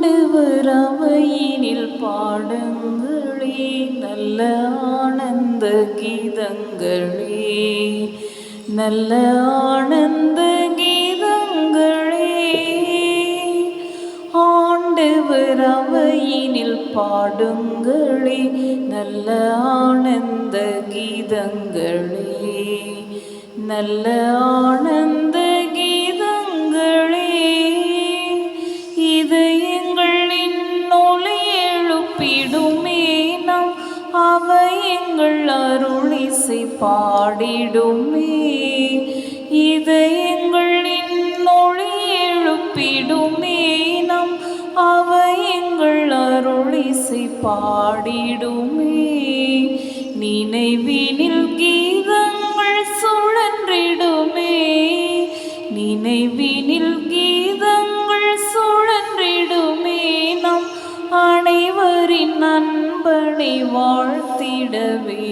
ஆண்டவர் அவையினில் பாடுங்களே, நல்ல ஆனந்த கீதங்களே, நல்ல ஆனந்த கீதங்களே. ஆண்டவர் அவையினில் பாடுங்களே, நல்ல ஆனந்த கீதங்களே, நல்ல ஆனந்த கீதங்களே. இதயங்களின் ஒலி எழுப்பிடுமே, நாம் அவை எங்கள் அருளிசை பாடிடுமே. இதயங்களின் ஒலி எழுப்பிடுமே, நாம் அவை எங்கள் அருளிசை பாடிடுமே. நினைவினில் கீதங்கள் சுழன்றிடுமே, நினைவினில் கீதங்கள் சுழன்றிடுமே. நம் அனைவரின் நண்பனை வாழ்த்திடவே,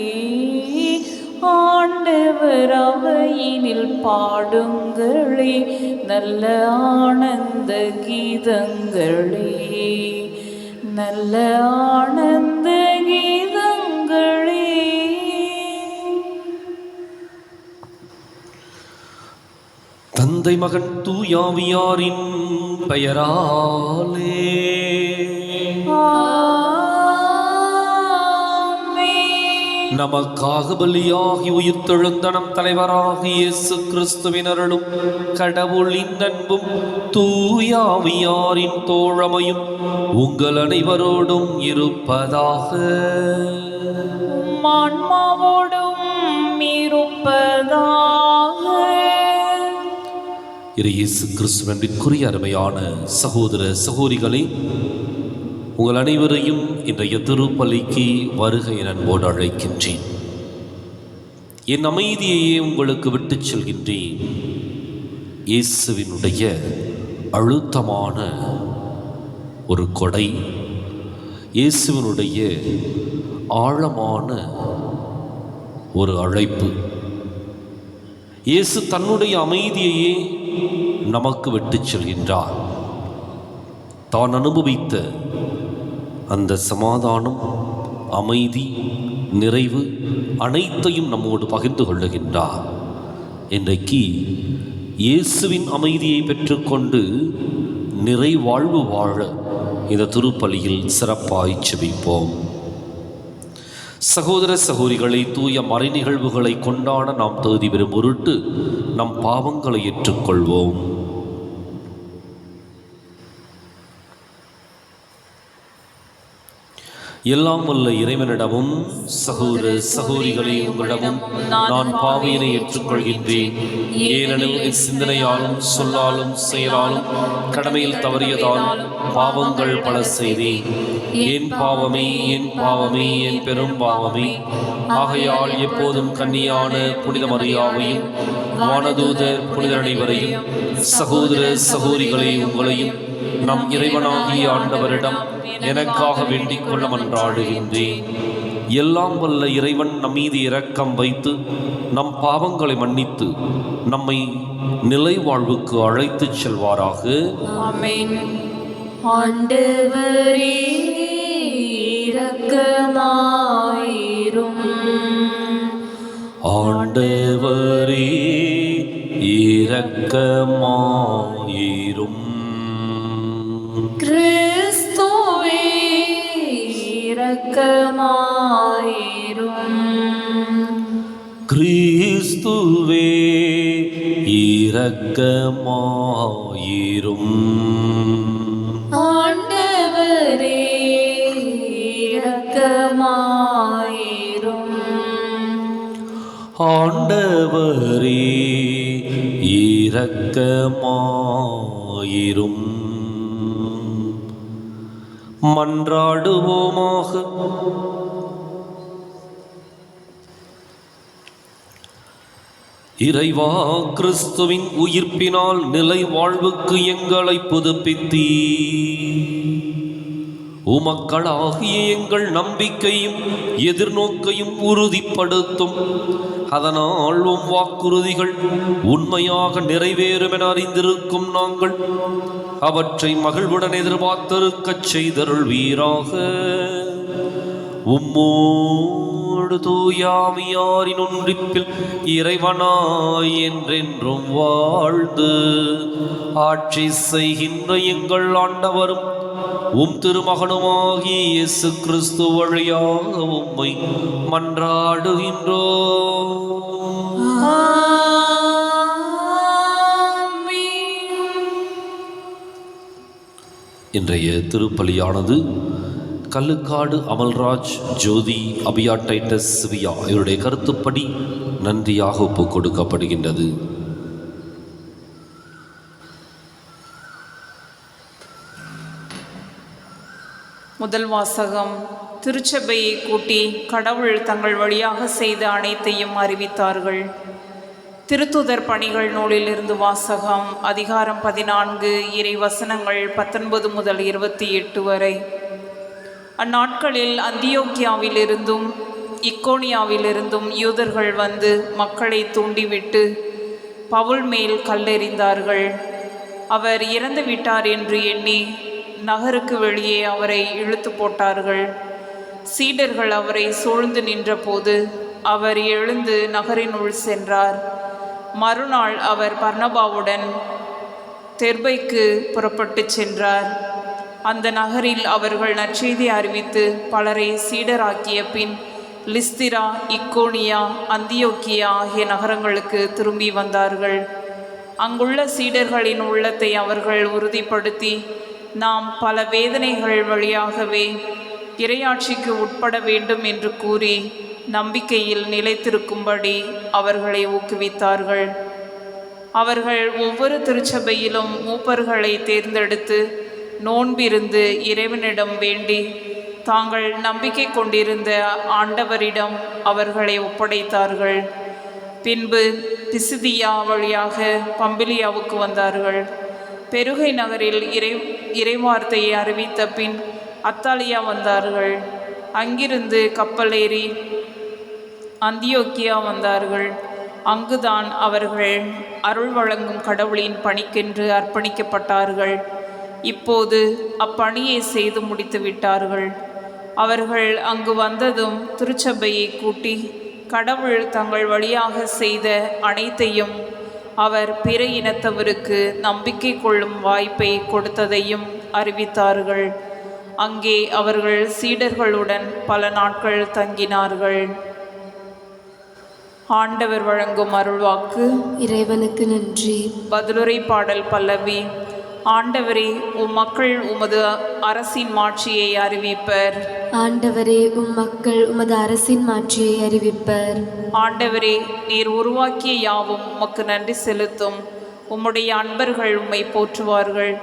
ஆண்டவர் அவையினில் பாடுங்களே, நல்ல ஆனந்த கீதங்களே, நல்ல ஆனந்த கீதங்களே. தந்தை மகன் தூயாவியாரின் பெயராலே நமக்காக பலியாகி உயிர்த்தெழுந்த நம் தலைவராகிய இயேசு கிறிஸ்துவின் அருளும் கடவுளின் அன்பும் தூயாவியாரின் தோழமையும் உங்கள் அனைவரோடும் இருப்பதாக. ஆன்மாவோடும் இருப்பதாக. இயேசு கிறிஸ்துவிற்குரிய அருமையான சகோதர சகோதரிகளே, உங்கள் அனைவரையும் இன்றைய திருப்பலிக்கு வருகை அன்போடு அழைக்கின்றேன். என் அமைதியையே உங்களுக்கு விட்டுச் செல்கின்றேன். இயேசுவினுடைய அழுத்தமான ஒரு கொடை, இயேசுவினுடைய ஆழமான ஒரு அழைப்பு. இயேசு தன்னுடைய அமைதியையே நமக்கு விட்டுச் செல்கின்றார். தான் அனுபவித்த அந்த சமாதானம், அமைதி, நிறைவு அனைத்தையும் நம்மோடு பகிர்ந்து கொள்ளுகின்றார். இன்றைக்கு இயேசுவின் அமைதியை பெற்றுக்கொண்டு நிறைவாழ்வு வாழ இந்த திருப்பலியில் சிறப்பாய் செபிப்போம். சகோதர சகோதரிகளை, தூய மறை நிகழ்வுகளை கொண்டாட நாம் தகுதி பெறும் பொருட்டு நம் பாவங்களை ஏற்றுக்கொள்வோம். எல்லாம் வல்ல இறைவனிடமும் சகோதர சகோதரிகளே உங்களிடமும் நான் பாவியினை ஏற்றுக்கொள்கின்றேன். ஏனெனில் என் சிந்தனையாலும் சொல்லாலும் செயலாலும் கடமையில் தவறியதால் பாவங்கள் பல செய்தேன். என் பாவமே, என் பாவமே, என் பெரும் பாவமே. ஆகையால் எப்போதும் கன்னியான புனித மரியாவையும் வானதூதர் புனிதர் அனைவரையும் சகோதர சகோதரிகளே உங்களையும் நம் இறைவனாகிய ஆண்டவரிடம் எனக்காக வேண்டிக் கொள்ள மன்றாடுகின்றேன். எல்லாம் வல்ல இறைவன் நம் மீது இரக்கம் வைத்து நம் பாவங்களை மன்னித்து நம்மை நிலை வாழ்வுக்கு அழைத்துச் செல்வாராக. ஆமென். ஆண்டவரே இரக்கமாயிரும். ஆண்டவரே இரக்கமாயிரும். கிறிஸ்துவே இரக்கமாயிரும். கிறிஸ்துவே இரக்கமாயிரும். ஆண்டவரே இரக்கமாயிரும். ஆண்டவரே இரக்கமாயிரும். மன்றாடுவோமாக. இறைவா, கிறிஸ்துவின் உயிர்ப்பினால் நிலை வாழ்வுக்கு எங்களை புதுப்பித்தீ. உமக்களாகிய எங்கள் நம்பிக்கையும் எதிர்நோக்கையும் உறுதிப்படுத்தும். அதனால் உம் வாக்குறுதிகள் உண்மையாக நிறைவேறும் என அறிந்திருக்கும் நாங்கள் அவற்றை மகிழ்வுடன் எதிர்பார்த்திருக்கச் செய்தருள்வீராக. உம்மோடு தூயாமியாரின் ஒன்றிப்பில் இறைவனாய் என்றென்றும் வாழ்ந்து ஆட்சி செய்கின்ற எங்கள் ஆண்டவரும் உம் திருமகனுமாகிய இயேசு கிறிஸ்து வழியாக உம்மை மன்றாடுகின்றோம். இன்றைய திருப்பலியானது கல்லுக்காடு அமல்ராஜ், ஜோதி, அபியா டைட்டஸ் சிவியா இவருடைய கருத்துப்படி நன்றியாக ஒப்புக் கொடுக்கப்படுகின்றது. முதல் வாசகம். திருச்சபையை கூட்டி கடவுள் தங்கள் வழியாக செய்த அனைத்தையும் அறிவித்தார்கள். திருத்துதர் பணிகள் நூலிலிருந்து வாசகம். அதிகாரம் 14, இறை வசனங்கள் 19 முதல் 28 வரை. அந்நாட்களில் அந்தியோக்கியாவிலிருந்தும் இக்கோனியாவிலிருந்தும் யூதர்கள் வந்து மக்களை தூண்டிவிட்டு பவுல் மேல் கல்லெறிந்தார்கள். அவர் இறந்து விட்டார் என்று எண்ணி நகருக்கு வெளியே அவரை இழுத்து போட்டார்கள். சீடர்கள் அவரை சூழ்ந்து நின்றபோது அவர் எழுந்து நகரினுள் சென்றார். மறுநாள் அவர் பர்னபாவுடன் தெர்பைக்கு புறப்பட்டு சென்றார். அந்த நகரில் அவர்கள் நற்செய்தி அறிவித்து பலரை சீடராக்கிய பின் லிஸ்திரா, இக்கோனியா, அந்தியோக்கியா ஆகிய நகரங்களுக்கு திரும்பி வந்தார்கள். அங்குள்ள சீடர்களின் உள்ளத்தை அவர்கள் உறுதிப்படுத்தி, நாம் பல வேதனைகள் வழியாகவே இறையாட்சிக்கு உட்பட வேண்டும் என்று கூறி நம்பிக்கையில் நிலைத்திருக்கும்படி அவர்களை ஊக்குவித்தார்கள். அவர்கள் ஒவ்வொரு திருச்சபையிலும் மூப்பர்களை தேர்ந்தெடுத்து நோன்பிருந்து இறைவனிடம் வேண்டி தாங்கள் நம்பிக்கை கொண்டிருந்த ஆண்டவரிடம் அவர்களை ஒப்படைத்தார்கள். பின்பு பிசிதியா வழியாக பம்பிலியாவுக்கு வந்தார்கள். பெருகை நகரில் இறைவார்த்தையை அறிவித்த பின் அத்தாலியா வந்தார்கள். அங்கிருந்து கப்பலேறி அந்தியோக்கியா வந்தார்கள். அங்குதான் அவர்கள் அருள் வழங்கும் கடவுளின் பணிக்கென்று அர்ப்பணிக்கப்பட்டார்கள். இப்போது அப்பணியை செய்து முடித்து விட்டார்கள். அவர்கள் அங்கு வந்ததும் திருச்சபையை கூட்டி கடவுள் தங்கள் வழியாக செய்த அனைத்தையும், அவர் பிற இனத்தவருக்கு நம்பிக்கை கொள்ளும் வாய்ப்பை கொடுத்ததையும் அறிவித்தார்கள். அங்கே அவர்கள் சீடர்களுடன் பல நாட்கள் தங்கினார்கள். ஆண்டவர் வழங்கும் அருள்வாக்கு. இறைவனுக்கு நன்றி. பதிலுரை பாடல் பல்லவி. ஆண்டவரே, உம் மக்கள் உமது அரசின் மாட்சியை அறிவிப்பர். ஆண்டவரே, உம் மக்கள் உமது அரசின் மாட்சியை அறிவிப்பர். ஆண்டவரே, நீர் உருவாக்கிய யாவும் உமக்கு நன்றி செலுத்தும். உம்முடைய அன்பர்கள் உம்மை போற்றுவார்கள்.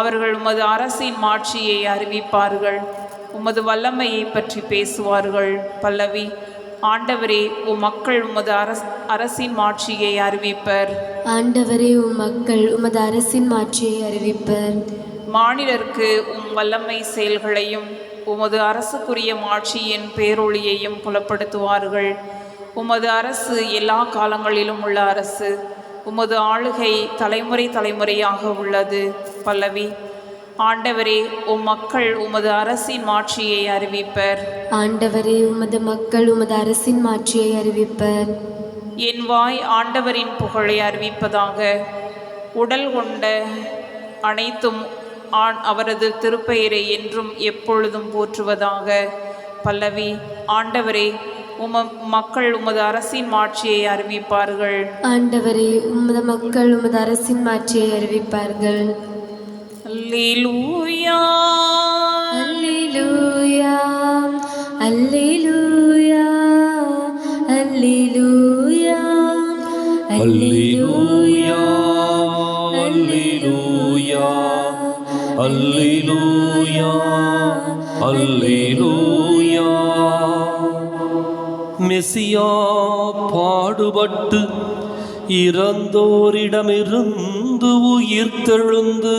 அவர்கள் உமது அரசின் மாட்சியை அறிவிப்பார்கள். உமது வல்லமையை பற்றி பேசுவார்கள். பல்லவி. ஆண்டவரே, உம் மக்கள் உமது அரசின் மாட்சியை அறிவிப்பர். ஆண்டவரே, உம் மக்கள் உமது அரசின் மாட்சியை அறிவிப்பர். மாநிலருக்கு உம் வல்லமை செயல்களையும் உமது அரசுக்குரிய மாட்சியின் பேரொளியையும் புலப்படுத்துவார்கள். உமது அரசு எல்லா காலங்களிலும் உள்ள அரசு. உமது ஆளுகை தலைமுறை தலைமுறையாக உள்ளது. பல்லவி. ஆண்டவரே, உம் மக்கள் உமது அரசின் மாட்சியை அறிவிப்பர். ஆண்டவரே, உமது மக்கள் உமது அரசின் மாட்சியை அறிவிப்பர். என் வாய் ஆண்டவரின் புகழை அறிவிப்பதாக. உடல் கொண்ட அனைத்தும் அவரது திருப்பெயரை என்றும் எப்பொழுதும் போற்றுவதாக. பல்லவி. ஆண்டவரே, மக்கள் உமது அரசின் மாட்சியை அறிவிப்பார்கள். ஆண்டவரே, உமது மக்கள் உமது அரசின் மாட்சியை அறிவிப்பார்கள். அல்லேலூயா, அல்லேலூயா, அல்லேலூயா, அல்லேலூயா, அல்லேலூயா, அல்லேலூயா, அல்லேலூயா, அல்லேலூயா. மெசியா பாடுபட்டு இறந்தோரிடமிருந்து உயிர்த்தெழுந்து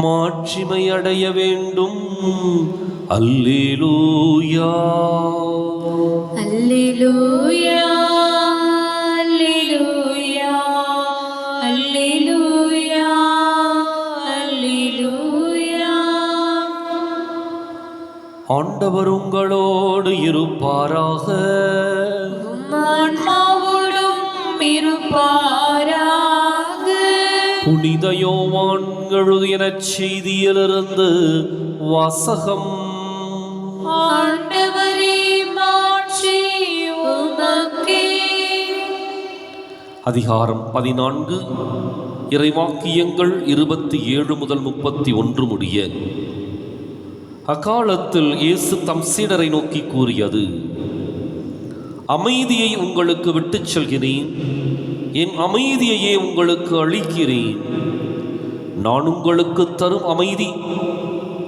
மாட்சிமை அடைய வேண்டும். அல்லேலூயா அல்லேலூயா அல்லேலூயா அல்லேலூயா அல்லேலூயா. ஆண்டவர் உங்களோடு இருப்பாராக. ஆன்மாவோடும் இருப்பாராக. புனித யோவான் எழுதிய செய்தியிலிருந்து வாசகம். ஆண்டவரே, மாட்சி உமக்கே. அதிகாரம் 14, இறைவாக்கியங்கள் 27 முதல் 31 முடிய. அக்காலத்தில் இயேசு தம் சீடரை நோக்கி கூறியது: அமைதியை உங்களுக்கு விட்டுச் செல்கிறேன், என் அமைதியையே உங்களுக்கு அளிக்கிறேன். நான் உங்களுக்கு தரும் அமைதி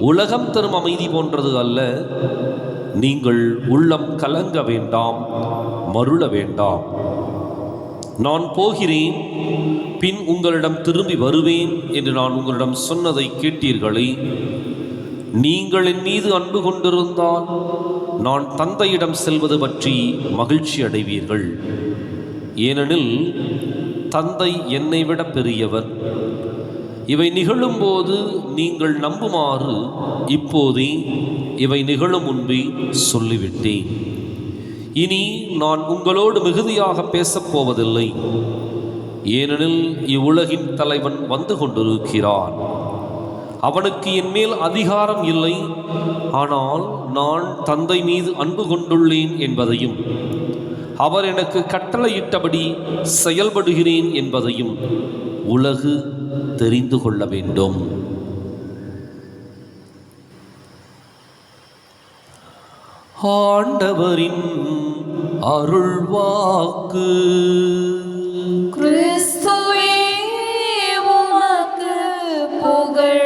உலகம் தரும் அமைதி போன்றது அல்ல. நீங்கள் உள்ளம் கலங்க வேண்டாம், மருள வேண்டாம். நான் போகிறேன், பின் உங்களிடம் திரும்பி வருவேன் என்று நான் உங்களிடம் சொன்னதை கேட்டீர்களே. நீங்கள் என் மீது அன்பு கொண்டிருந்தால் நான் தந்தையிடம் செல்வது பற்றி மகிழ்ச்சி அடைவீர்கள். ஏனெனில் தந்தை என்னை விட பெரியவர். இவை நிகழும்போது நீங்கள் நம்புமாறு இப்போதே இவை நிகழும் முன்பே சொல்லிவிட்டேன். இனி நான் உங்களோடு மிகுதியாக பேசப்போவதில்லை, ஏனெனில் இவ்வுலகின் தலைவன் வந்து கொண்டிருக்கிறான். அவனுக்கு என் மேல் அதிகாரம் இல்லை, ஆனால் நான் தந்தை மீது அன்பு கொண்டுள்ளேன் என்பதையும் அவர் எனக்கு கட்டளையிட்டபடி செயல்படுகிறேன் என்பதையும் உலகு தெரிந்து கொள்ள வேண்டும். ஆண்டவரின் அருள்வாக்கு. கிறிஸ்துவே, உமக்கு புகழ்.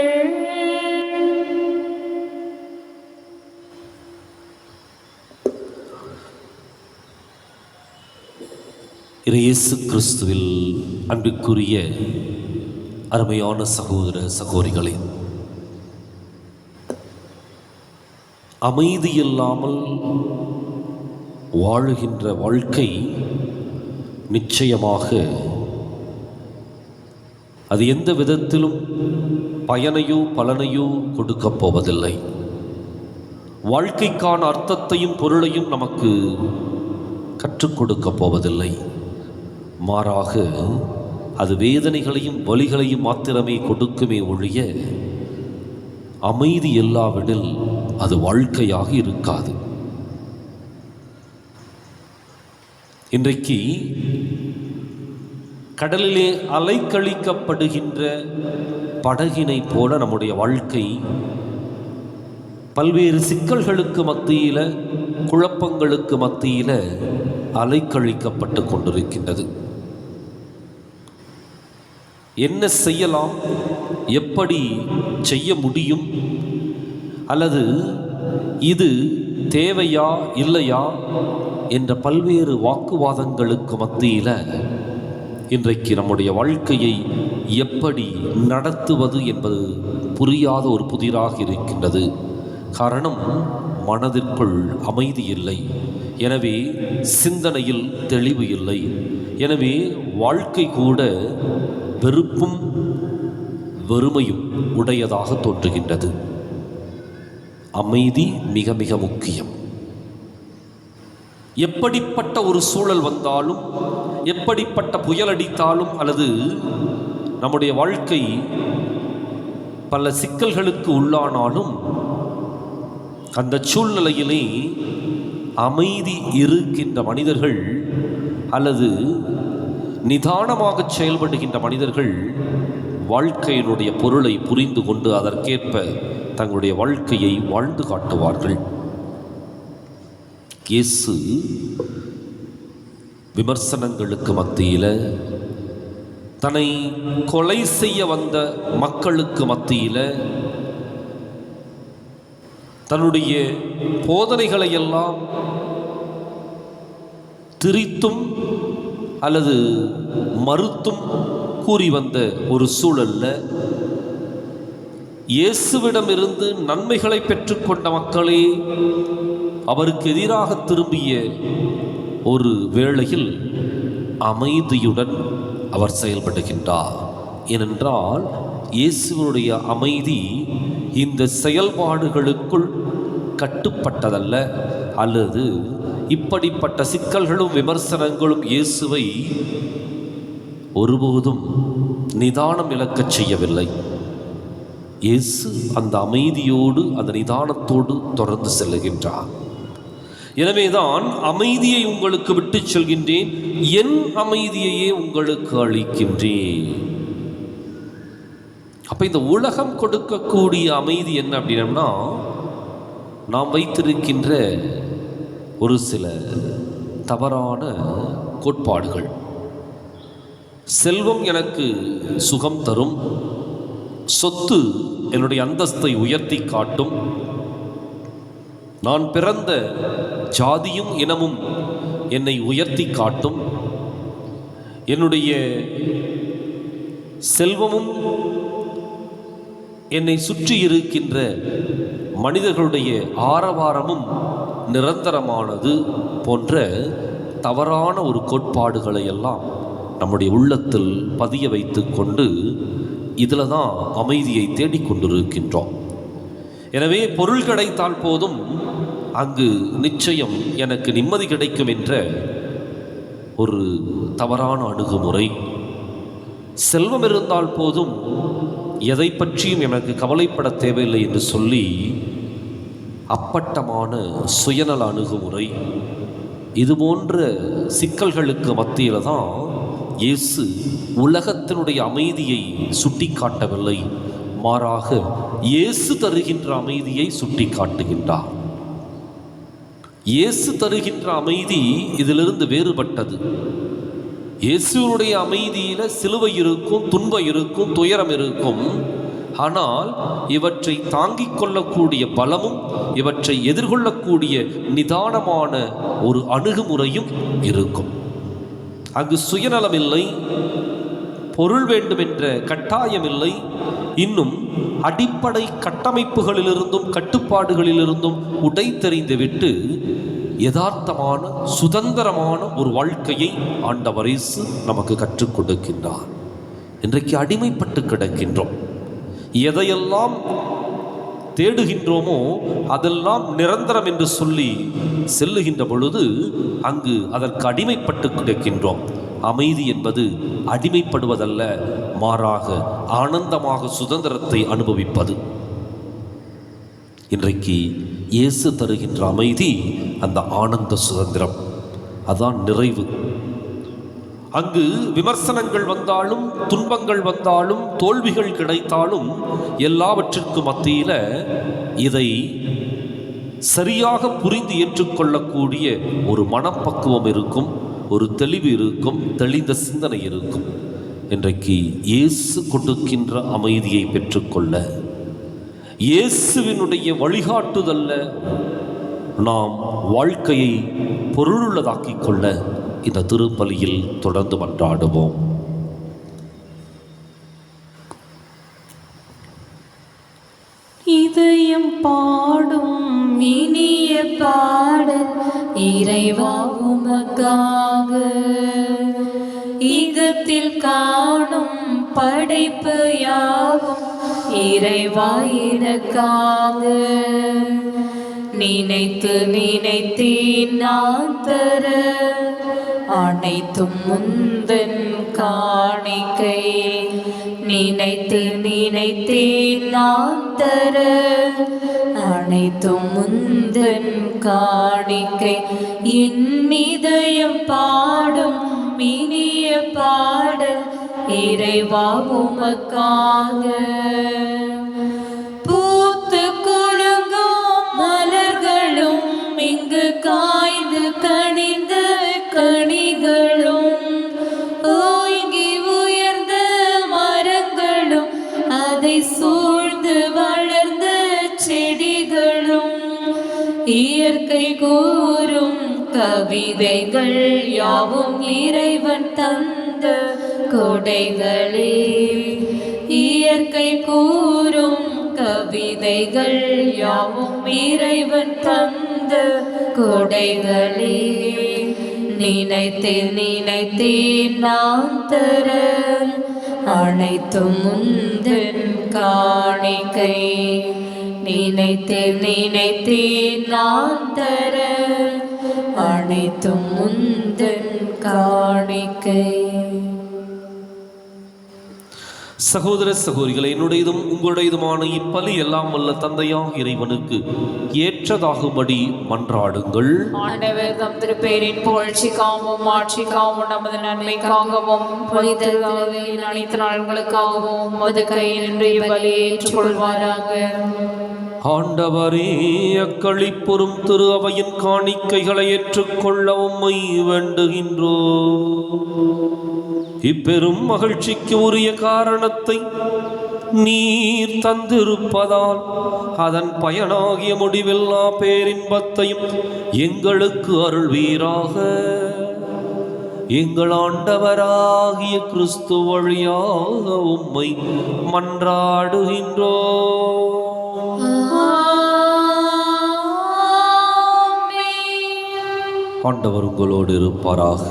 இயேசு கிறிஸ்துவில் அன்புக்குரிய அருமையான சகோதர சகோதரிகளே, அமைதி இல்லாமல் வாழுகின்ற வாழ்க்கை நிச்சயமாக அது எந்த விதத்திலும் பயனையோ பலனையோ கொடுக்கப் போவதில்லை. வாழ்க்கைக்கான அர்த்தத்தையும் பொருளையும் நமக்கு கற்றுக் கொடுக்கப் போவதில்லை. மாறாக அது வேதனைகளையும் வலிகளையும் மாத்திரமே கொடுக்குமே ஒழிய அமைதி இல்லாவிடில் அது வாழ்க்கையாக இருக்காது. இன்றைக்கு கடலிலே அலைக்கழிக்கப்படுகின்ற படகினை போல நம்முடைய வாழ்க்கை பல்வேறு சிக்கல்களுக்கு மத்தியில், குழப்பங்களுக்கு மத்தியில் அலைக்கழிக்கப்பட்டு கொண்டிருக்கின்றது. என்ன செய்யலாம், எப்படி செய்ய முடியும், அல்லது இது தேவையா இல்லையா என்ற பல்வேறு வாக்குவாதங்களுக்கு மத்தியில் இன்றைக்கு நம்முடைய வாழ்க்கையை எப்படி நடத்துவது என்பது புரியாத ஒரு புதிராக இருக்கின்றது. காரணம், மனதிற்குள் அமைதி இல்லை. எனவே சிந்தனையில் தெளிவு இல்லை. எனவே வாழ்க்கை கூட வெறுப்பும் வெறுமையும் உடையதாக தோன்றுகின்றது. அமைதி மிக மிக முக்கியம். எப்படிப்பட்ட ஒரு சூழல் வந்தாலும், எப்படிப்பட்ட புயல் அடித்தாலும், அல்லது நம்முடைய வாழ்க்கை பல சிக்கல்களுக்கு உள்ளானாலும் அந்த சூழ்நிலையிலே அமைதி இருக்கின்ற மனிதர்கள் அல்லது நிதானமாக செயல்படுகின்ற மனிதர்கள் வாழ்க்கையினுடைய பொருளை புரிந்து கொண்டு அதற்கேற்ப தங்களுடைய வாழ்க்கையை வாழ்ந்து காட்டுவார்கள். இயேசு விமர்சனங்களுக்கு மத்தியில், தன்னை கொலை செய்ய வந்த மக்களுக்கு மத்தியில் தன்னுடைய போதனைகளை எல்லாம் திரித்தும் அல்லது மறுத்தும் கூறி வந்த ஒரு சூழல்ல இயேசுவிடமிருந்து நன்மைகளை பெற்றுக்கொண்ட மக்களே அவருக்கு எதிராக திரும்பிய ஒரு வேளையில் அமைதியுடன் அவர் செயல்படுகின்றார். ஏனென்றால் இயேசுவனுடைய அமைதி இந்த செயல்பாடுகளுக்குள் கட்டுப்பட்டதல்ல, அல்லது இப்படிப்பட்ட சிக்கல்களும் விமர்சனங்களும் இயேசுவை ஒருபோதும் நிதானம் இழக்கச் செய்யவில்லை. இயேசு அந்த அமைதியோடு அந்த நிதானத்தோடு தொடர்ந்து செல்லுகின்றார். எனவேதான் அமைதியை உங்களுக்கு விட்டு செல்கின்றேன், என் அமைதியையே உங்களுக்கு அளிக்கின்றேன். அப்ப இந்த உலகம் கொடுக்கக்கூடிய அமைதி என்ன அப்படின்னா, நாம் வைத்திருக்கின்ற ஒரு சில தவறான கோட்பாடுகள். செல்வம் எனக்கு சுகம் தரும், சொத்து என்னுடைய அந்தஸ்தை உயர்த்தி காட்டும், நான் பிறந்த ஜாதியும் இனமும் என்னை உயர்த்தி காட்டும், என்னுடைய செல்வமும் என்னை சுற்றி இருக்கின்ற மனிதர்களுடைய ஆரவாரமும் நிரந்தரமானது போன்ற தவறான ஒரு கோட்பாடுகளை எல்லாம் நம்முடைய உள்ளத்தில் பதிய வைத்து கொண்டு இதில் தான் அமைதியை தேடிக்கொண்டிருக்கின்றோம். எனவே பொருள் கிடைத்தால் போதும் அங்கு நிச்சயம் எனக்கு நிம்மதி கிடைக்கும் என்ற ஒரு தவறான அணுகுமுறை. செல்வம் இருந்தால் போதும் எதை பற்றியும் எனக்கு கவலைப்பட தேவையில்லை என்று சொல்லி அப்பட்டமான சுயநல அணுகுமுறை. இது போன்ற சிக்கல்களுக்கு மத்தியில் தான் இயேசு உலகத்தினுடைய அமைதியை சுட்டி காட்டவில்லை, மாறாக இயேசு தருகின்ற அமைதியை சுட்டி காட்டுகின்றார். இயேசு தருகின்ற அமைதி இதிலிருந்து வேறுபட்டது. இயேசுடைய அமைதியில சிலுவை இருக்கும், துன்பம் இருக்கும், துயரம் இருக்கும். ஆனால் இவற்றை தாங்கிக் கொள்ளக்கூடிய பலமும் இவற்றை எதிர்கொள்ளக்கூடிய நிதானமான ஒரு அணுகுமுறையும் இருக்கும். அங்கு சுயநலம் இல்லை, பொருள் வேண்டும் என்ற கட்டாயம் இல்லை, இன்னும் அடிப்படை கட்டமைப்புகளிலிருந்தும் கட்டுப்பாடுகளிலிருந்தும் உடைத்தெறிந்துவிட்டு யதார்த்தமான சுதந்திரமான ஒரு வாழ்க்கையை ஆண்டவர் இயேசு நமக்கு கற்றுக் கொடுக்கின்றார். இன்றைக்கு அடிமைப்பட்டு கிடக்கின்றோம். எதையெல்லாம் தேடுகின்றோமோ அதெல்லாம் நிரந்தரம் என்று சொல்லி செல்லுகின்ற பொழுது அங்கு அதற்கு அடிமைப்பட்டு கிடக்கின்றோம். அமைதி என்பது அடிமைப்படுவதல்ல, மாறாக ஆனந்தமாக சுதந்திரத்தை அனுபவிப்பது. இன்றைக்கு இயேசு தருகின்ற அமைதி அந்த ஆனந்த சுதந்திரம், அதான் நிறைவு. அங்கு விமர்சனங்கள் வந்தாலும், துன்பங்கள் வந்தாலும், தோல்விகள் கிடைத்தாலும் எல்லாவற்றிற்கும் மத்தியில் இதை சரியாக புரிந்து ஏற்றுக்கொள்ளக்கூடிய ஒரு மனப்பக்குவம் இருக்கும், ஒரு தெளிவு இருக்கும், தெளிந்த சிந்தனை இருக்கும். இன்றைக்கு இயேசு கொடுக்கின்ற அமைதியை பெற்றுக்கொள்ள, இயேசுவினுடைய வழிகாட்டுதல்ல நாம் வாழ்க்கையை பொருளுள்ளதாக்கிக் கொள்ள இந்த திருப்பலியில் தொடர்ந்து மன்றாடுவோம். இதயம் பாடும் இனிய பாடல் இறைவா உமக்காக, ஈகத்தில் காணும் படைப்பு யாவும் இறைவா எனக்காக. நினைத்து நினைத்தேன் நான் தர அனைத்தும் முந்தன் காணிக்கை. நினைத்து நினைத்தேன் நான் தர அனைத்தும் முந்தன் காணிக்கை. என் இதயம் பாடும் இனிய பாடல் இறைவா உமக்காக. பூத்து குலுங்கும் மலர்களும் இங்கு காய்ந்து கனிந்த கனிகளும், ஓங்கி உயர்ந்த மரங்களும் அதை சூழ்ந்து வளர்ந்த செடிகளும், இயற்கை கூறும் கவிதைகள் யாவும் இறைவன் தந்த கொடைகளே. இயற்கை கூறும் கவிதைகள் யாவும் இறைவன் தந்த கொடைகளே. நினைத்தேன் நினைத்தேன் நான் தர அனைத்தும் முந்தன் காணிக்கை. நினைத்தேன் நினைத்தேன் நான் தர அனைத்தும் முந்தன் காணிக்கை. சகோதர சகோதரிகளை, என்னுடையதும் உங்களுடையதுமான இப்பலி எல்லாம் வல்ல தந்தையாக இறைவனுக்கு ஏற்றதாகும்படி மன்றாடுங்கள். ஆண்டவர் தம் திருப்பேரின் புகழ்ச்சிக்காகவும் ஆட்சிக்காகவும் நமது நன்மைக்காகவும் புனிதர்களின் அனைத்து நாள்களுக்காகவும் உமது கையில் இன்றைய பலியை ஏற்றுக்கொள்வாராக. ஆண்டவரே, அக்களிப்புறும் திரு அவையின் காணிக்கைகளை ஏற்றுக்கொள்ள உம்மை வேண்டுகின்றோம். இப்பெரும் மகிழ்ச்சிக்கு உரிய காரணத்தை நீர் தந்திருப்பதால் அதன் பயனாகிய முடிவில்லா பேரின்பத்தையும் எங்களுக்கு அருள்வீராக. எங்கள் ஆண்டவராகிய கிறிஸ்து வழியாக உம்மை மன்றாடுகின்றோம். ஆண்டவர் உங்களோடு இருப்பாராக.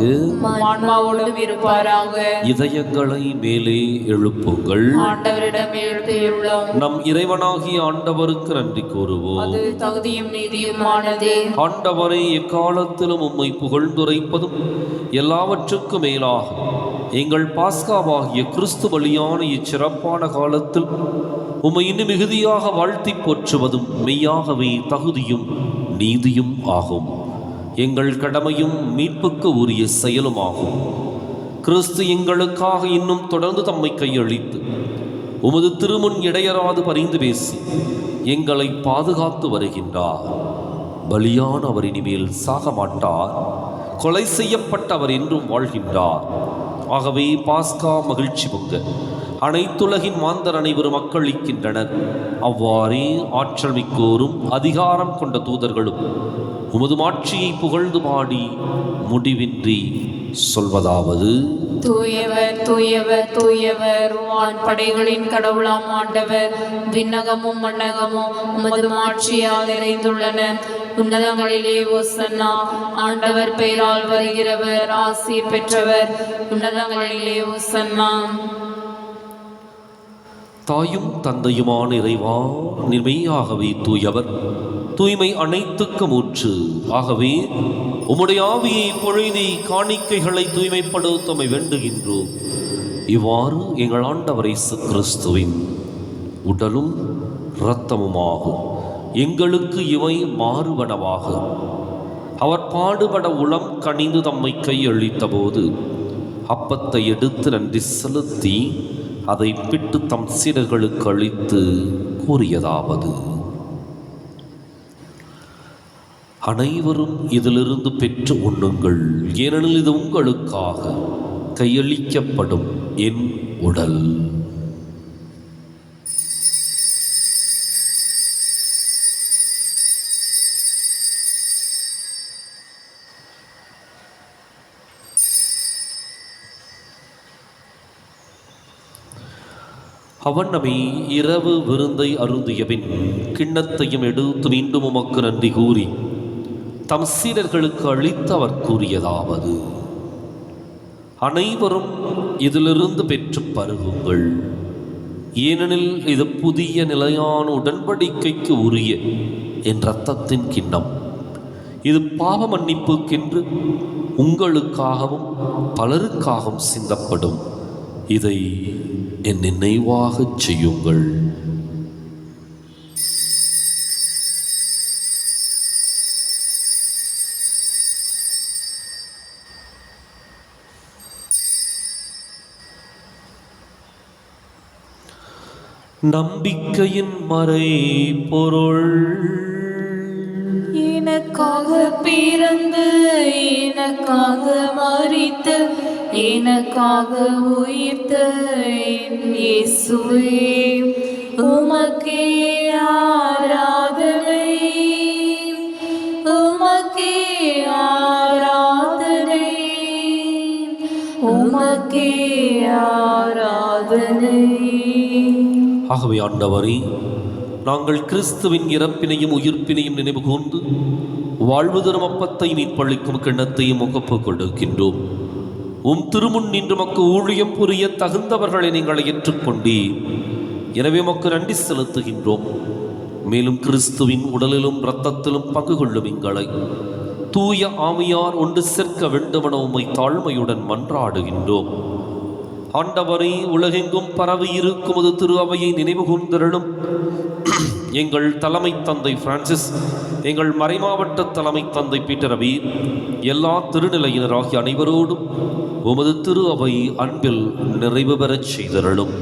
ஆன்மாவோடும் இருப்பாராக. இதயங்களை மேலே எழுப்புங்கள். ஆண்டவரிடம் எழுப்பியுள்ளோம். நம் இறைவனாகிய ஆண்டவருக்கு நன்றி கூறுவோம். அது தகுதியும் நீதியுமானதே. ஆண்டவரை எக்காலத்திலும் உம்மை புகழ்ந்துரைப்பதும் எல்லாவற்றுக்கும் மேலாக எங்கள் பாஸ்காவாகிய கிறிஸ்து பலியான இச்சிறப்பான காலத்தில் உம்மை இன்னும் மிகுதியாக வாழ்த்தி போற்றுவதும் மெய்யாகவே தகுதியும் நீதியும் ஆகும். எங்கள் கடமையும் மீட்புக்கு உரிய செயலுமாகும். கிறிஸ்து எங்களுக்காக இன்னும் தொடர்ந்து தம்மை கையளித்து உமது திருமுன் இடையராது பரிந்து பேசி எங்களை பாதுகாத்து வருகின்றார். பலியான அவர் இனிமேல் சாக மாட்டார். கொலை செய்யப்பட்டவர் என்றும் வாழ்கின்றார். ஆகவே பாஸ்கா மகிழ்ச்சி பொங்க அனைத்துலகின் மாந்தர் அனைவரும் மக்களிக்கின்றனர். அவ்வாறே ஆற்றல் மிக்கோரும் அதிகாரம் கொண்ட தூதர்களும் உமது மாட்சியை புகழ்ந்து பாடி முடிவின்றி சொல்வதாவது: தூயவர் தூயவர் தூயவர், வான் படைகளின் கடவுளாம் ஆண்டவர். விண்ணகமும் மண்ணகமும் உமது மாட்சியால் நிறைந்துள்ளன. உன்னதங்களிலே ஓசன்னா. ஆண்டவர் பெயரால் வருகிறவர் ஆசி பெற்றவர். உன்னதங்களிலே ஓசன்னா. தாயும் தந்தையுமான இறைவா, நிர்மையாகவே தூயவர், தூய்மை அனைத்துக்கும் ஊற்று. ஆகவே உம்முடைய ஆவியை பொழுதி காணிக்கைகளை தூய்மைப்படுத்தமை வேண்டுகின்றோம். இவ்வாறு எங்கள் ஆண்டவர் இயேசு கிறிஸ்துவின் உடலும் இரத்தமுமாகும் எங்களுக்கு இவை மாறுபடவாக. அவர் பாடுபட உளம் கனிந்து தம்மை கையளித்த போது அப்பத்தை எடுத்து நன்றி செலுத்தி அதை பிட்டு தம் சீடர்களுக்கு அளித்து கூறியதாவது: அனைவரும் இதிலிருந்து பெற்று உண்ணுங்கள், ஏனெனில் இது உங்களுக்காக கையளிக்கப்படும் என் உடல். அவனமே இரவு விருந்தை அருந்திய பின் கிண்ணத்தையும் எடுத்து மீண்டும் உமக்கு நன்றி கூறி தம் சீடர்களுக்கு அளித்து அவர் கூறியதாவது: அனைவரும் இதிலிருந்து பெற்று பருகுங்கள், ஏனெனில் இது புதிய நிலையான உடன்படிக்கைக்கு உரிய என் இரத்தத்தின் கிண்ணம். இது பாவ மன்னிப்புக்கென்று உங்களுக்காகவும் பலருக்காகவும் சிந்தப்படும். இதை என் நினைவாகச் செய்யுங்கள். நம்பிக்கையின் மறை பொருள். எனக்காக பிறந்து எனக்காக மரித்து எனக்காக உயிர்த்த என் இயேசுவே, உமக்கே ஆராதனை, உமக்கே ஆராதனை, உமக்கே ஆராதனை. ஆகவே ஆண்டவரே, நாங்கள் கிறிஸ்துவின் இறப்பினையும் உயிர்ப்பினையும் நினைவு கூர்ந்து வாழ்வு தரும் அப்பத்தை மீட்பளிக்கும் கிண்ணத்தையும் ஒப்புக் கொடுக்கின்றோம். உம் திருமுன் நின்று மக்கு ஊழியம் புரிய தகுந்தவர்களை நீங்கள் ஏற்றுக்கொண்டீர். எனவே மக்கு நன்றி செலுத்துகின்றோம். மேலும் கிறிஸ்துவின் உடலிலும் இரத்தத்திலும் பங்கு கொள்ளும் எங்களை தூய ஆவியார் ஒன்று சேர்க்க வேண்டுமென உம்மை தாழ்மையுடன் மன்றாடுகின்றோம். ஆண்டவரை, உலகெங்கும் பரவி இருக்கும் அது திரு அவையை நினைவு கூர்ந்தருளும். எங்கள் தலைமை தந்தை பிரான்சிஸ், எங்கள் மறைமாவட்ட தலைமை தந்தை பீட்டர் அபி, எல்லா திருநிலையினராகிய அனைவரோடும் உமது திரு அவை அன்பில் நிறைவு பெறச் செய்தருளும்.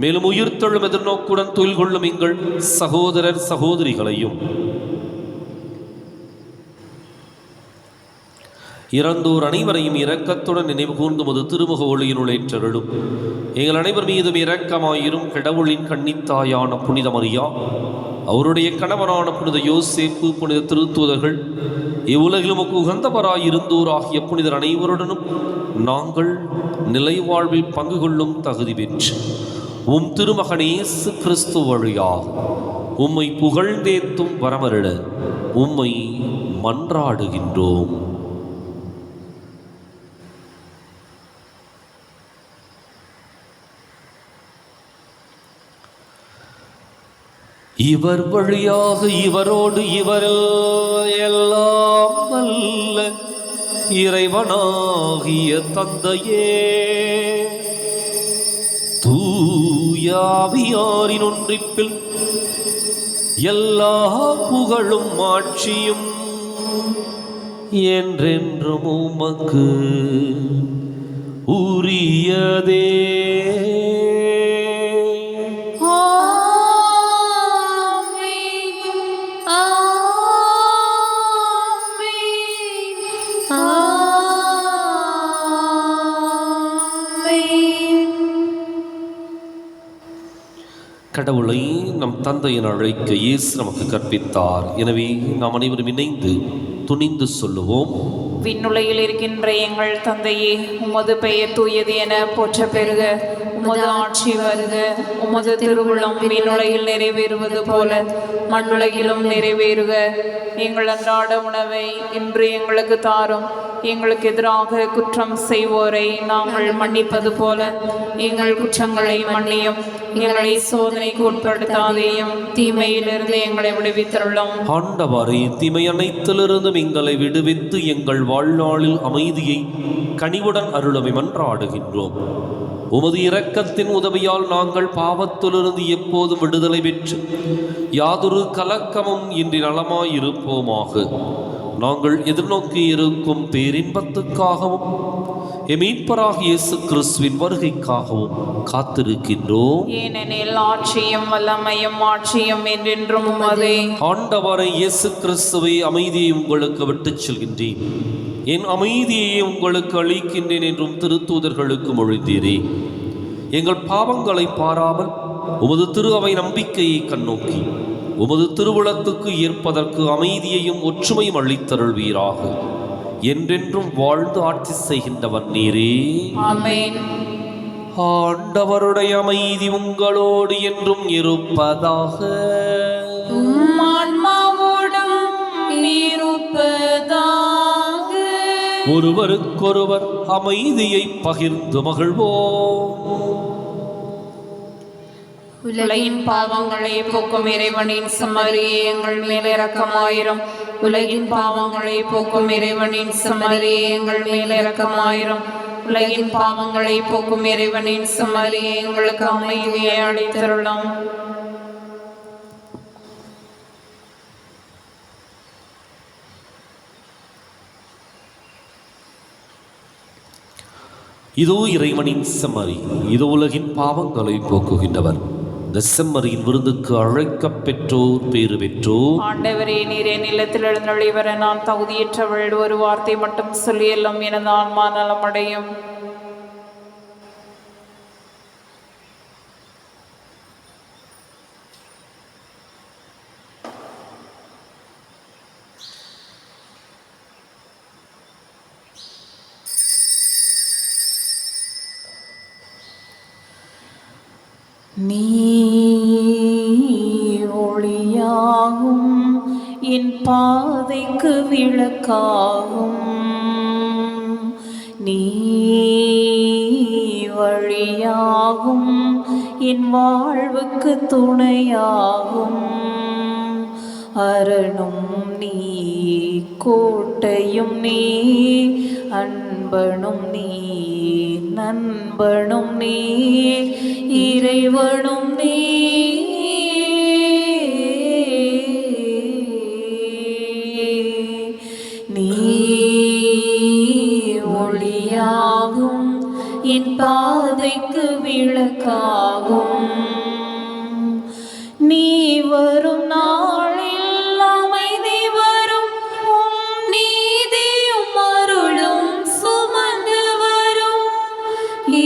மேலும் உயிர்த்தெழும் எதிர்நோக்குடன் தொழில் கொள்ளும் எங்கள் சகோதரர் சகோதரிகளையும் இறந்தோர் அனைவரையும் இரக்கத்துடன் நினைவு கூர்ந்து மது திருமுக ஒளியினுள் ஏற்றருளும். எங்கள் அனைவர் மீதும் இரக்கமாயிரும். கடவுளின் கன்னித்தாயான புனித மரியா, அவருடைய கணவரான புனித யோசேப்பு, புனித திருத்தூதர்கள், இவ்வுலகிலும் உகந்தவராயிருந்தோர் ஆகிய புனிதர் அனைவருடனும் நாங்கள் நிலை வாழ்வில் பங்கு கொள்ளும் தகுதி பெற்று உம் திருமகன் இயேசு கிறிஸ்து வழியாக உம்மை புகழ்ந்தேத்தும் வரமருள உம்மை மன்றாடுகின்றோம். இவர் வழியாக இவரோடு இவரில் எல்லாம் நல்ல இறைவனாகிய தந்தையே, தூயாவியாரின் ஒன்றிப்பில் எல்லா புகழும் ஆட்சியும் என்றென்றும் உமக்கு உரியதே. கடவுளை நம் தந்தையின் அழைக்க இயேசு நமக்கு கற்பித்தார். எனவே நாம் அனைவரும் இணைந்து துணிந்து சொல்லுவோம். விண்ணுலகில் இருக்கின்ற எங்கள் தந்தையே, உமது பெயர் தூயது என போற்ற பெறுக. உமது ஆட்சி வருக. உமது திருவுளம் விண்ணுலகில் நிறைவேறுவது போல மண்ணுலகிலும் நிறைவேறுக. எங்கள் அன்றாட உணவை இன்று எங்களுக்கு தாரும். எங்களுக்கு எதிராக குற்றம் செய்வோரை நாங்கள் மன்னிப்பது போல எங்கள் குற்றங்களை மன்னியும். எங்களை சோதனைக்கு உட்படுத்தாதேயும், தீமையிலிருந்து எங்களை விடுவித்தருளும். ஆண்டவரே, தீமை அனைத்திலிருந்தும் எங்களை விடுவித்து எங்கள் வாழ்நாளில் அமைதியை கனிவுடன் அருளவை மன்றாடுகின்றோம். உமது இரக்கத்தின் உதவியால் நாங்கள் பாவத்திலிருந்து எப்போதும் விடுதலை பெற்று யாதொரு கலக்கமும் இன்றி நலமாயிருப்போமாக. நாங்கள் எதிர்நோக்கி இருக்கும் பேரின்பத்துக்காகவும் மீட்பராக இயேசு கிறிஸ்துவின் வருகைக்காகவும் காத்திருக்கின்றோம். ஏனெனில் ஆட்சியும் வல்லமையும் ஆட்சியும் என்றென்றும் உமதே. ஆண்டவரை இயேசு கிறிஸ்துவை, அமைதியை உங்களுக்கு விட்டுச் செல்கின்றேன், என் அமைதியை உங்களுக்கு அளிக்கின்றேன் என்றும் திருத்தூதர்களுக்கு மொழிந்தீரே. எங்கள் பாவங்களை பாராமல் உமது திரு அவை நம்பிக்கையை கண்ணோக்கி உமது திருவுளத்துக்கு ஏற்பதற்கு அமைதியையும் ஒற்றுமையும் அளித்தருள்வீராக. என்றென்றும் வாழ்ந்து ஆட்சி செய்கின்றவர் நீரே. ஆமென். ஆண்டவருடைய அமைதி உங்களோடு என்றும் இருப்பதாக. உம் ஆன்மாவோடும் இருப்பதாக. ஒருவருக்கொருவர் அமைதியை பகிர்ந்து மகிழ்வோம். உலகின் பாவங்களை போக்கும் இறைவனின் செம்மறியே, எங்கள் மேல் இரக்கமாயிரும். உலகின் பாவங்களை போக்கும் இறைவனின் செம்மறியே, எங்கள் மேல் இரக்கமாயிரும். உலகின் பாவங்களை போக்கும் இறைவனின் செம்மறியே, எங்களுக்கு அமைதியை அளித்தருளும். இதோ இறைவனின் செம்மறி, இதோ உலகின் பாவங்களை போக்குகின்றவர். இந்த செம்மறியின் விருந்துக்கு அழைக்கப் பெற்றோர் பேறு பெற்றோர். ஆண்டவரே, நீர் என் இல்லத்தில் எழுந்தருளி வர நான் தகுதியற்றவள். ஒரு வார்த்தை மட்டும் சொல்லி எல்லாம் எனது ஆன்மா நலமடையும். நீர் என் பாதைக்கு விளக்காகும். நீ வழியாகும், என் வாழ்வுக்கு துணையாகும். அரணும் நீ, கோட்டையும் நீ, அன்பனும் நீ, நண்பனும் நீ, இறைவனும் நீ. நீ ஒளியாகும், என் பாதைக்கு விளக்காகும். நீ வரும் நாளில் அமைதி வரும், உம் நீதியும் அருளும் சுமந்து வரும்.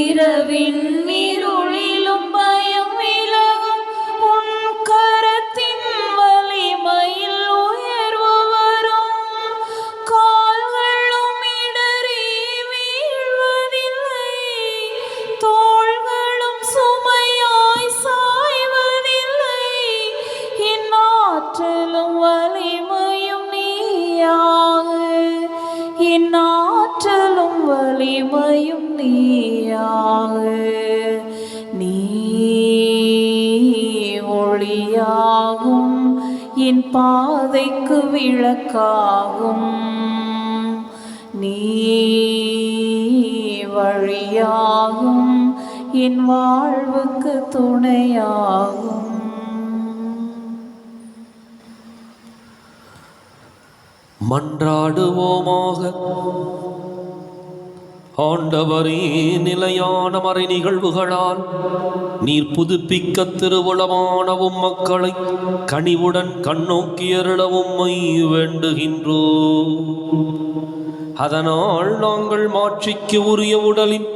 இரவின் இருளிலும் பயம் விலகும், உன் கரத்தின் வலிமையில் உயர்வு வரும். கால்களும் இடறி வீழ்வதில்லை, தோள்களும் சுமையாய் சாய்வதில்லை. என் ஆற்றலும் வலிமையும் நீயாக, என் ஆற்றலும் வலிமையும் நீயாக. நீ ஒளியாகும், என் பாதைக்கு விளக்காகும். நீ வழியாகும், என் வாழ்வுக்கு துணையாகும். மன்றாடுவோமாக. ஆண்டவரே, நிலையான மறை நிகழ்வுகளால் நீர் புதுப்பிக்க திருவுளமானவும் மக்களை கனிவுடன் கண்ணோக்கி அருளவும்மை வேண்டுகின்றோ. அதனால் நாங்கள் மாட்சிக்கு உரிய உடலின்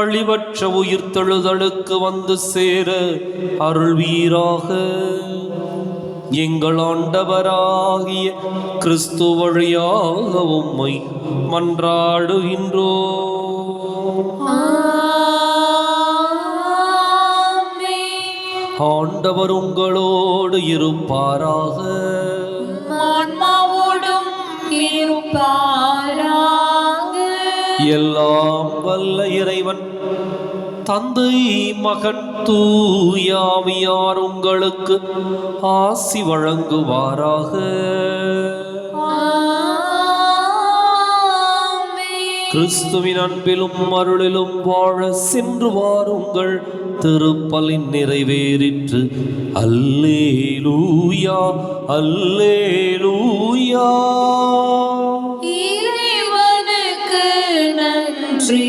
அழிவற்ற உயிர்த்தெழுதலுக்கு வந்து சேர அருள்வீராக. எங்கள் ஆண்டவராகிய கிறிஸ்து வழியாக உம்மை மன்றாடுகின்றோ. ஆண்டவர் உங்களோடு இருப்பாராக. ஆன்மாவோடும் இருப்பாராக. எல்லாம் வல்ல இறைவன் தந்தை, மகன், தூயாவியார் உங்களுக்கு ஆசி வழங்குவாராக. கிறிஸ்துவின் அன்பிலும் அருளிலும் வாழ சென்று வாருங்கள். திருப்பலின் நிறைவேறிற்று. அல்லேலூயா, அல்லேலூயா. இறைவனுக்கு நன்றி.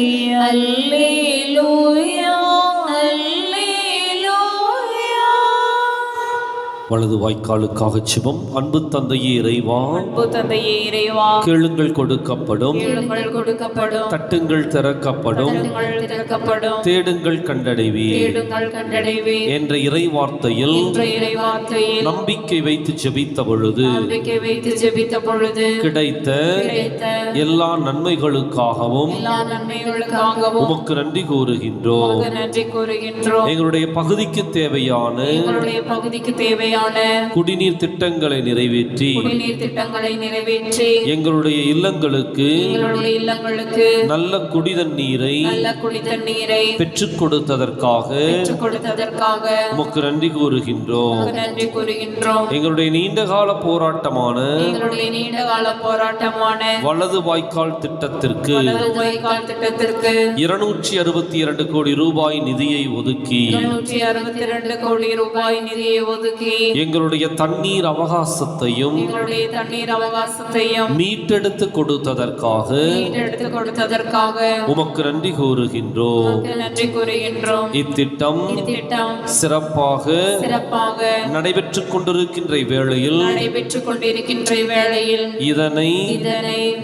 அல்லேலூயா, அல்லேலூயா. வலது வாய்க்காலுக்காக சிவம். அன்பு தந்தையே இறைவா, அன்பு தந்தையே இறைவா, கேளுங்கள் கொடுக்கப்படும், கேளுங்கள் கொடுக்கப்படும், தட்டுங்கள் திறக்கப்படும், தட்டுங்கள் திறக்கப்படும், தேடுங்கள் கண்டடைவீர் தேடுங்கள் கண்டடைவீர் என்ற இறைவார்த்தையில் என்ற இறைவார்த்தையில் நம்பிக்கை வைத்து ஜெபித்த பொழுது நம்பிக்கை வைத்து ஜெபித்த பொழுது கிடைத்த எல்லா நன்மைகளுக்காகவும் எல்லா நன்மைகளுக்காகவும் உமக்கு நன்றி கூறுகின்றோம். உமக்கு நன்றி கூறுகின்றோம். எங்களுடைய பகுதிக்கு தேவையான எங்களுடைய பகுதிக்கு தேவையான குடிநீர் திட்டங்களை நிறைவேற்றி குடிநீர் திட்டங்களை நிறைவேற்றி எங்களுடைய இல்லங்களுக்கு நல்ல குடிதண்ணீரை நல்ல குடிதண்ணீரை பெற்றுக் கொடுத்ததற்காக உமக்கு நன்றி கூறுகின்றோம். நன்றி கூறுகின்றோம். எங்களுடைய நீண்டகால போராட்டமான எங்களுடைய நீண்டகால போராட்டமான வலது வாய்க்கால் திட்டத்திற்கு 262 கோடி ரூபாய் நிதியை ஒதுக்கி 262 கோடி ரூபாய் நிதியை ஒதுக்கி எங்களுடைய தண்ணீர் அவகாசத்தையும் மீட்டெடுத்து கொடுத்ததற்காக உமக்கு நன்றி கூறுகின்றோம். இத்திட்டம் சிறப்பாக நடைபெற்றுக் கொண்டிருக்கின்ற வேளையில் இதனை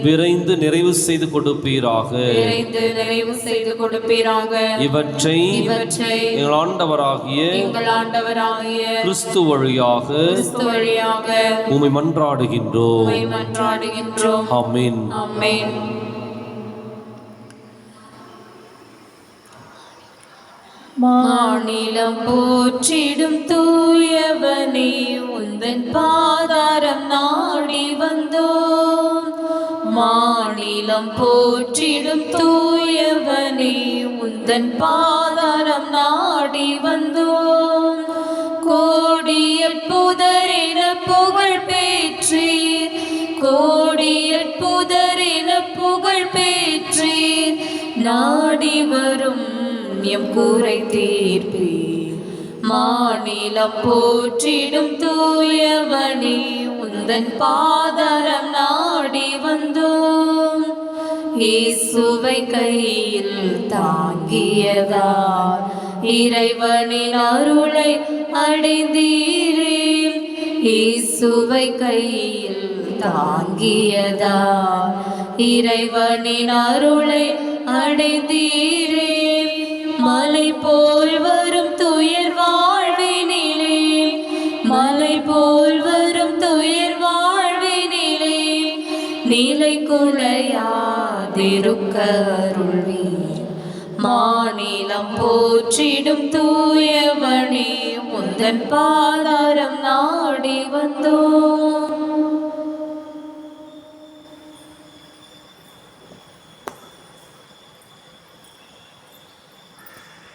விரைந்து நிறைவு செய்து கொடுப்பீராக. இவற்றை எங்கள் ஆண்டவராகிய கிறிஸ்து வழியாக உம்மை மன்றாடுகின்றோம். ஆமென். மாநிலம் போற்றிடும் தூயவனே உன் உந்தன் பாதாரம் நாடி வந்தோம். மாநிலம் போற்றிடும் தூயவனே உந்தன் பாதாரம் நாடி வந்தோம். கோடியற் புதரின புகழ் பெற்றீர், கோடியற் புதரின புகழ் பெற்றீர். நாடி வரும் எம் கூரை தீர்ப்பீர். மாநிலம் போற்றிடும் தூயவனே உந்தன் பாதாரம் நாடி வந்தோம். இயேசுவை கையில் தாங்கியதால் இறைவனின் அருளை அடைந்தீரே. இயேசுவை கையில் தாங்கியதால் இறைவனின் அருளை அடைந்தீரே. மலை போல் வரும் துயர் வாழ்வினிலே, மலை போல் வரும் துயர் வாழ்வினிலே நிலை குலையாதிருக்க அருள்வீர். மாநிலம் போற்றிடும் தூயவனே உந்தன் பாதாரம் நாடி வந்தோம்.